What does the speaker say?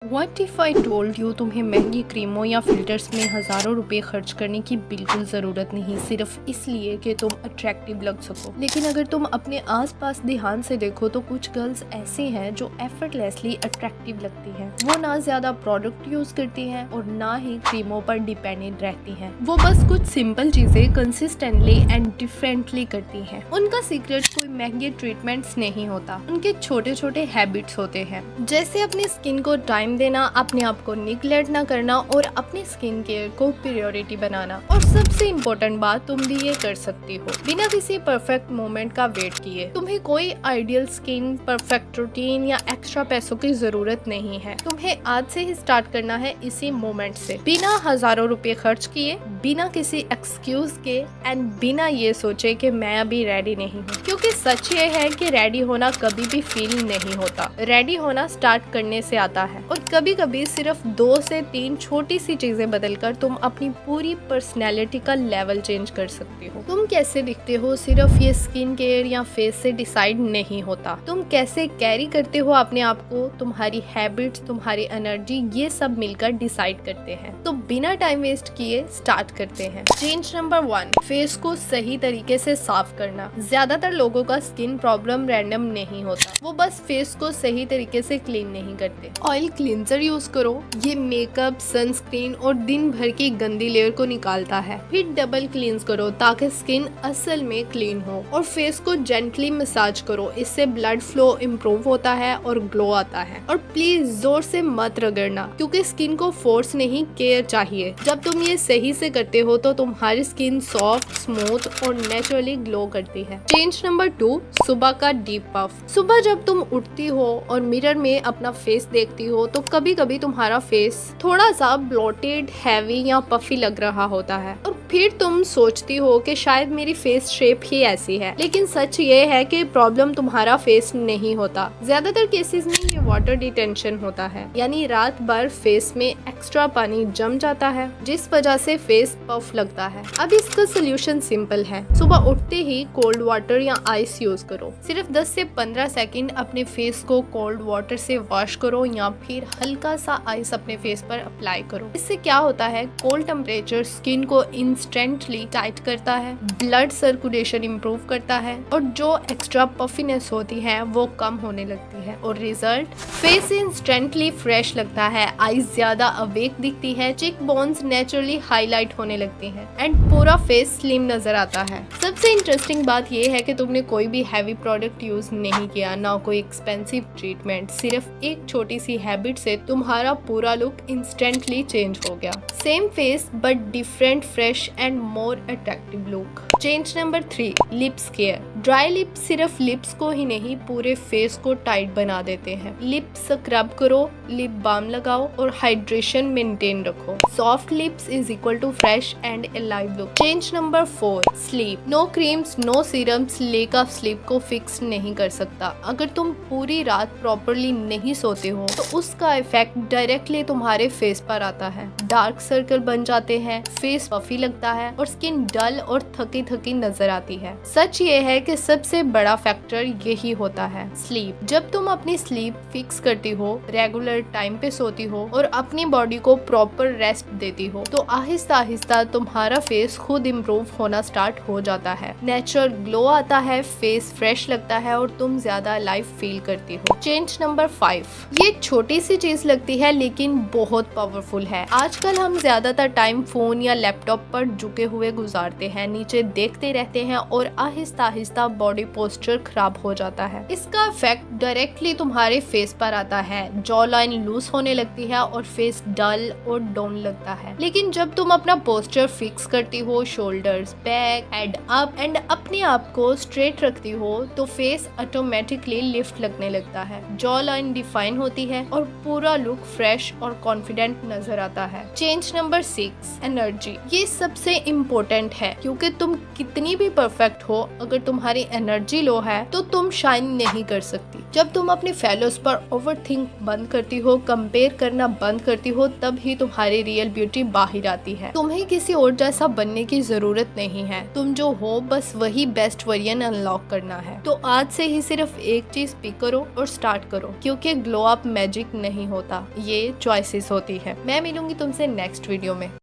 What if I told you तुम्हें महंगी क्रीमों या फिल्टर्स में हज़ारों रुपए खर्च करने की बिल्कुल ज़रूरत नहीं, सिर्फ इसलिए कि तुम अट्रैक्टिव लग सको। लेकिन अगर तुम अपने आसपास ध्यान से देखो तो कुछ गर्ल्स ऐसी हैं जो एफर्टलेसली अट्रैक्टिव लगती हैं। वो ना ज़्यादा प्रोडक्ट यूज़ करती हैं और ना ही क्रीमों पर डिपेंडेंट रहती हैं। वो बस कुछ सिंपल चीज़ें कंसिस्टेंटली एंड डिफरेंटली करती हैं। उनका सीक्रेट कोई महंगे ट्रीटमेंट्स नहीं होता, उनके छोटे छोटे हैबिट्स होते हैं, जैसे अपनी स्किन को टाइम देना, अपने आप को निगलेक्ट ना करना और अपनी स्किन केयर को प्रायोरिटी बनाना। और सबसे इम्पोर्टेंट बात, तुम भी ये कर सकती हो बिना किसी परफेक्ट मोमेंट का वेट किए। तुम्हें कोई आइडियल स्किन, परफेक्ट रूटीन या एक्स्ट्रा पैसों की जरूरत नहीं है। तुम्हें आज से ही स्टार्ट करना है इसी मोमेंट से, बिना हजारों रुपए खर्च किए, बिना किसी एक्सक्यूज के एंड बिना ये सोचे कि मैं अभी रेडी नहीं हूँ। क्योंकि सच ये है कि रेडी होना कभी भी फील नहीं होता, रेडी होना स्टार्ट करने से आता है। और कभी कभी सिर्फ 2 से 3 छोटी सी चीजें बदलकर तुम अपनी पूरी पर्सनैलिटी का लेवल चेंज कर सकती हो। तुम कैसे दिखते हो सिर्फ ये स्किन केयर या फेस से डिसाइड नहीं होता। तुम कैसे कैरी करते हो अपने आप को, तुम्हारी हैबिट्स, तुम्हारी एनर्जी, ये सब मिलकर डिसाइड करते हैं। तो बिना टाइम वेस्ट किए स्टार्ट करते हैं। चेंज नंबर 1, फेस को सही तरीके से साफ करना। ज्यादातर लोगों का स्किन प्रॉब्लम रैंडम नहीं होता, वो बस फेस को सही तरीके से क्लीन नहीं करते। ऑयल क्लींजर यूज करो, ये मेकअप, सनस्क्रीन और दिन भर की गंदी लेयर को निकालता है। फिर डबल क्लींस करो ताकि स्किन असल में क्लीन हो। और फेस को जेंटली मसाज करो, इससे ब्लड फ्लो इम्प्रूव होता है और ग्लो आता है। और प्लीज जोर से मत रगड़ना, क्योंकि स्किन को फोर्स नहीं, केयर चाहिए। जब तुम ये सही से करते हो तो तुम्हारी स्किन सॉफ्ट, स्मूथ और नेचुरली ग्लो करती है। चेंज नंबर 2, सुबह का डीप पफ। सुबह जब तुम उठती हो और मिरर में अपना फेस देखती हो तो कभी कभी तुम्हारा फेस थोड़ा सा ब्लोटेड, हैवी या पफी लग रहा होता है। और फिर तुम सोचती हो कि शायद मेरी फेस शेप ही ऐसी है। लेकिन सच ये है कि प्रॉब्लम तुम्हारा फेस नहीं होता। ज्यादातर केसेस में ये वाटर डिटेंशन होता है, यानी रात भर फेस में एक्स्ट्रा पानी जम जाता है, जिस वजह से फेस पफ लगता है। अब इसका सोल्यूशन सिंपल है, सुबह उठते ही कोल्ड वाटर या आइस यूज करो। सिर्फ 10 से 15 सेकंड अपने फेस को कोल्ड वाटर से वॉश करो या फिर हल्का सा आइस अपने फेस पर अप्लाई करो। इससे क्या होता है, कोल्ड टेम्परेचर स्किन को इंस्टेंटली टाइट करता है, ब्लड सर्कुलेशन इंप्रूव करता है और जो एक्स्ट्रा पफीनेस होती है वो कम होने लगती है। और रिजल्ट, फेस इंस्टेंटली फ्रेश लगता है, आईज ज्यादा अवेक दिखती है, चीक बोन्स नेचुरली हाईलाइट होने लगती हैं एंड पूरा फेस स्लिम नजर आता है। सबसे इंटरेस्टिंग बात ये है कि तुमने कोई भी हैवी प्रोडक्ट यूज नहीं किया, ना कोई एक्सपेंसिव ट्रीटमेंट, सिर्फ एक छोटी सी हैबिट से तुम्हारा पूरा लुक इंस्टेंटली चेंज हो गया। Same face but different, fresh and more attractive look. Change number 3, lips care. Dry lips सिर्फ लिप्स को ही नहीं, पूरे फेस को टाइट बना देते हैं। लिप्स स्क्रब करो, लिप बाम लगाओ और हाइड्रेशन मेंटेन रखो। Soft lips is equal to fresh and alive look. Change number 4, sleep. No creams, no serums lack of sleep को फिक्स नहीं कर सकता। अगर तुम पूरी रात प्रॉपरली नहीं सोते हो तो उसका इफेक्ट डायरेक्टली तुम्हारे फेस पर आता है। डार्क सर्कल बन जाते हैं, फेस पफी लगता है और स्किन डल और थकी थकी नजर आती है। सच ये है कि सबसे बड़ा फैक्टर यही होता है, स्लीप। जब तुम अपनी स्लीप फिक्स करती हो, रेगुलर टाइम पे सोती हो और अपनी बॉडी को प्रॉपर रेस्ट देती हो तो आहिस्ता आहिस्ता तुम्हारा फेस खुद इम्प्रूव होना स्टार्ट हो जाता है। नेचुरल ग्लो आता है, फेस फ्रेश लगता है और तुम ज्यादा लाइफ फील करती हो। चेंज नंबर 5, ये छोटी सी चीज लगती है लेकिन बहुत पावरफुल है। आजकल हम ज्यादातर टाइम फोन या लैपटॉप पर झुके हुए गुजारते हैं, नीचे देखते रहते हैं और आहिस्ता आहिस्ता बॉडी पोस्चर खराब हो जाता है। इसका इफेक्ट डायरेक्टली तुम्हारे फेस पर आता है, जॉ लाइन लूज होने लगती है और फेस डल और डाउन लगता है। लेकिन जब तुम अपना पोस्चर फिक्स करती हो, shoulders, back, head up and अपने आप को स्ट्रेट रखती हो तो फेस ऑटोमेटिकली लिफ्ट लगने लगता है, जॉ लाइन डिफाइन होती है और पूरा लुक फ्रेश और कॉन्फिडेंट नजर आता है। Change number 6, energy. ये सबसे इम्पोर्टेंट है, क्योंकि तुम कितनी भी परफेक्ट हो, अगर तुम्हारी तुम्हारी एनर्जी लो है तो तुम शाइन नहीं कर सकती। जब तुम अपने फेलोज पर ओवरथिंक बंद करती हो, कंपेयर करना बंद करती हो, तब ही तुम्हारी रियल ब्यूटी बाहर आती है। तुम्हें किसी और जैसा बनने की जरूरत नहीं है, तुम जो हो बस वही बेस्ट वर्जन अनलॉक करना है। तो आज से ही सिर्फ एक चीज पिक करो और स्टार्ट करो, क्योंकि ग्लो अप मैजिक नहीं होता, ये चॉइसेस होती है। मैं मिलूंगी तुमसे नेक्स्ट वीडियो में।